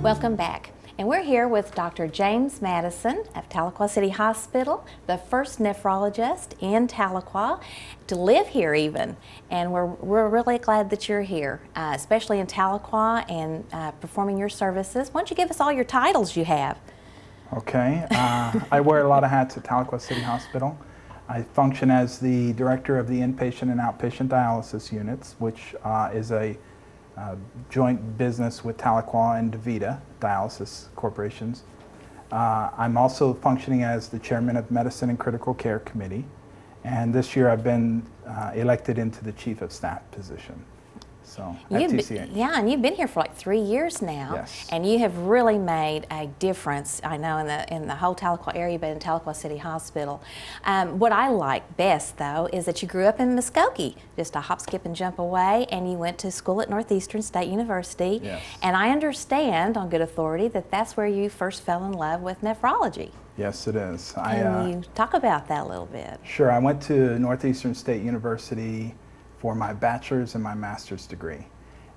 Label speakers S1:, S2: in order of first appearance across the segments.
S1: Welcome back. And we're here with Dr. James Madison of Tahlequah City Hospital, the first nephrologist in Tahlequah to live here even. And we're really glad that you're here, especially in Tahlequah and performing your services. Why don't you give us all your titles you have?
S2: Okay. I wear a lot of hats at Tahlequah City Hospital. I function as the director of the inpatient and outpatient dialysis units, which is a joint business with Tahlequah and DaVita Dialysis Corporations. I'm also functioning as the chairman of Medicine and Critical Care Committee, and this year I've been elected into the chief of staff position. So at TCH.
S1: Yeah, and you've been here for like 3 years now.
S2: Yes.
S1: And you have really made a difference, I know, in the whole Tahlequah area, but in Tahlequah City Hospital. What I like best, though, is that you grew up in Muskogee, just a hop, skip, and jump away, and you went to school at Northeastern State University.
S2: Yes.
S1: And I understand, on good authority, that that's where you first fell in love with nephrology.
S2: Yes, it is.
S1: Can you talk about that a little bit?
S2: Sure. I went to Northeastern State University for my bachelor's and my master's degree.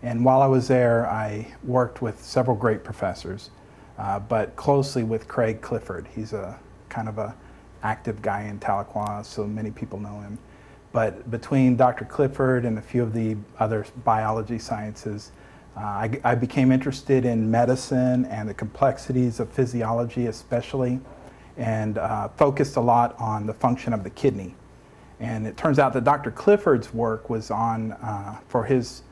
S2: And while I was there, I worked with several great professors, but closely with Craig Clifford. He's a kind of a active guy in Tahlequah, so many people know him. But between Dr. Clifford and a few of the other biology sciences, I became interested in medicine and the complexities of physiology especially, and focused a lot on the function of the kidney. And it turns out that Dr. Clifford's work was on, for his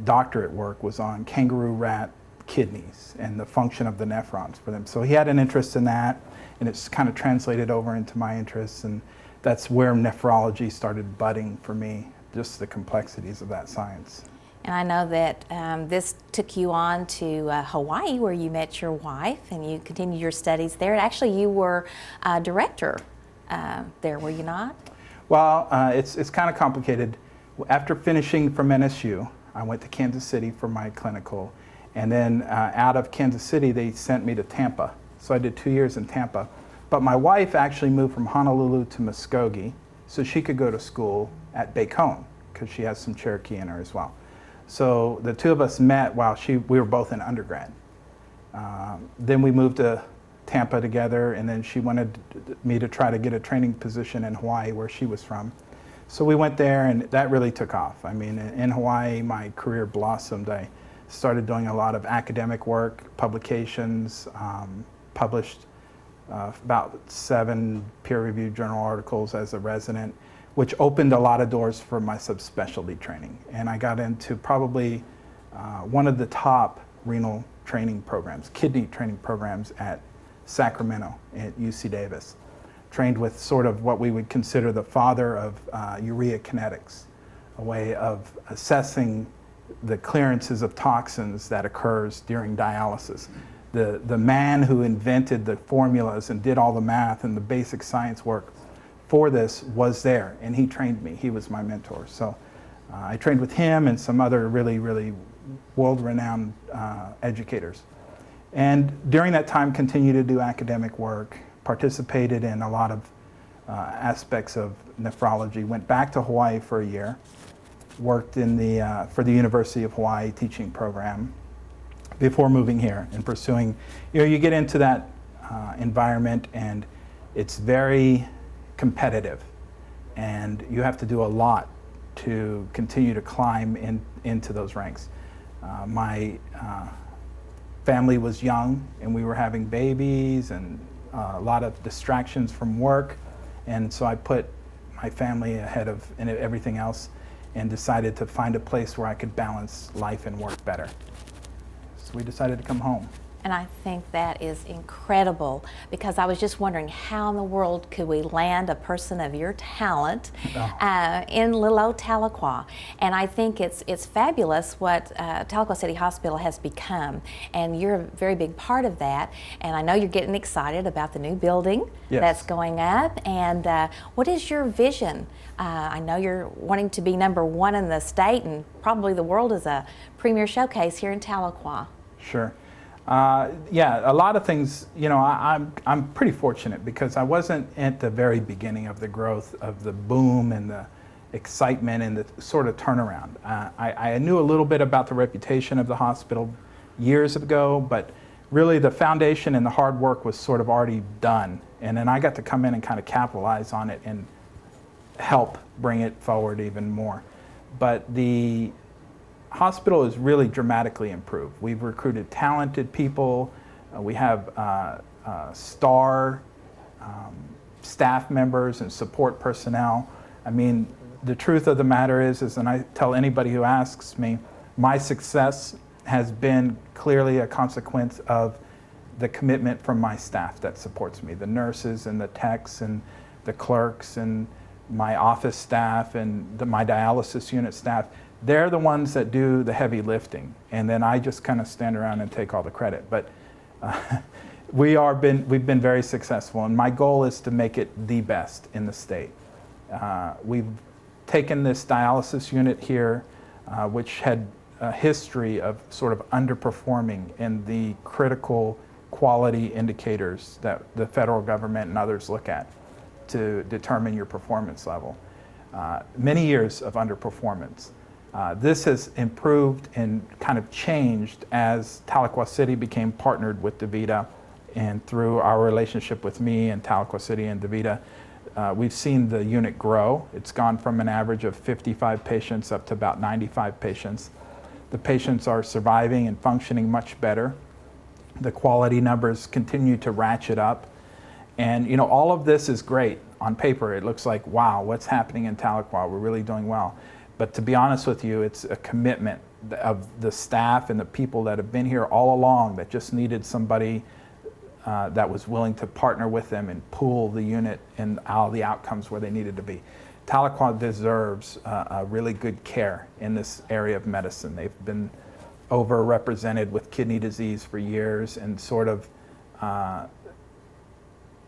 S2: doctorate work, was on kangaroo rat kidneys and the function of the nephrons for them. So he had an interest in that, and it's kind of translated over into my interests, and that's where nephrology started budding for me, just the complexities of that science.
S1: And I know that this took you on to Hawaii, where you met your wife, and you continued your studies there. And actually, you were director there, were you not?
S2: Well, it's kind of complicated. After finishing from NSU, I went to Kansas City for my clinical, and then out of Kansas City, they sent me to Tampa. So I did 2 years in Tampa. But my wife actually moved from Honolulu to Muskogee so she could go to school at Bacone, because she has some Cherokee in her as well. So the two of us met while we were both in undergrad. Then we moved to Tampa together, and then she wanted me to try to get a training position in Hawaii, where she was from. So we went there, and that really took off. I mean, in Hawaii, my career blossomed. I started doing a lot of academic work, publications, published about 7 peer-reviewed journal articles as a resident, which opened a lot of doors for my subspecialty training. And I got into probably one of the top renal training programs, kidney training programs at Sacramento at UC Davis. Trained with sort of what we would consider the father of urea kinetics, a way of assessing the clearances of toxins that occurs during dialysis. The man who invented the formulas and did all the math and the basic science work for this was there, and he trained me. He was my mentor. So I trained with him and some other really, really world-renowned educators. And during that time, continued to do academic work, participated in a lot of aspects of nephrology, went back to Hawaii for a year, worked in for the University of Hawaii teaching program before moving here and pursuing, you get into that environment, and it's very competitive, and you have to do a lot to continue to climb into those ranks. My family was young, and we were having babies and a lot of distractions from work, and so I put my family ahead of everything else and decided to find a place where I could balance life and work better. So we decided to come home.
S1: And I think that is incredible, because I was just wondering, how in the world could we land a person of your talent in little old Tahlequah? And I think it's fabulous what Tahlequah City Hospital has become, and you're a very big part of that. And I know you're getting excited about the new building that's going up. And what is your vision? I know you're wanting to be #1 in the state and probably the world as a premier showcase here in Tahlequah.
S2: Sure. Yeah, a lot of things, I'm pretty fortunate, because I wasn't at the very beginning of the growth of the boom and the excitement and the sort of turnaround. I knew a little bit about the reputation of the hospital years ago, but really the foundation and the hard work was sort of already done. And then I got to come in and kind of capitalize on it and help bring it forward even more. But the hospital is really dramatically improved. We've recruited talented people. We have star staff members and support personnel. I mean, the truth of the matter is, and I tell anybody who asks me, my success has been clearly a consequence of the commitment from my staff that supports me, the nurses and the techs and the clerks and my office staff and my dialysis unit staff. They're the ones that do the heavy lifting, and then I just kind of stand around and take all the credit. But we've been very successful, and my goal is to make it the best in the state. We've taken this dialysis unit here, which had a history of sort of underperforming in the critical quality indicators that the federal government and others look at to determine your performance level. Many years of underperformance. This has improved and kind of changed as Tahlequah City became partnered with DaVita, and through our relationship with me and Tahlequah City and DaVita, we've seen the unit grow. It's gone from an average of 55 patients up to about 95 patients. The patients are surviving and functioning much better. The quality numbers continue to ratchet up. And you know, all of this is great. On paper, it looks like, wow, what's happening in Tahlequah? We're really doing well. But to be honest with you, it's a commitment of the staff and the people that have been here all along that just needed somebody that was willing to partner with them and pool the unit and all the outcomes where they needed to be. Tahlequah deserves a really good care in this area of medicine. They've been overrepresented with kidney disease for years and sort of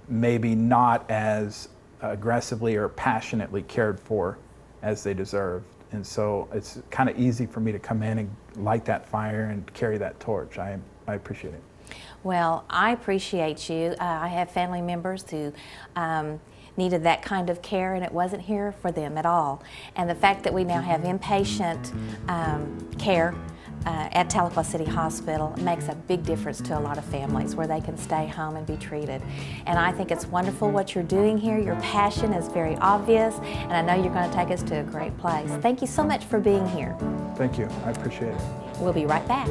S2: maybe not as aggressively or passionately cared for as they deserve. And so it's kind of easy for me to come in and light that fire and carry that torch. I appreciate it.
S1: Well, I appreciate you. I have family members who needed that kind of care, and it wasn't here for them at all. And the fact that we now have inpatient care at Tahlequah City Hospital makes a big difference to a lot of families where they can stay home and be treated. And I think it's wonderful what you're doing here. Your passion is very obvious, and I know you're going to take us to a great place. Thank you so much for being here.
S2: Thank you. I appreciate it.
S1: We'll be right back.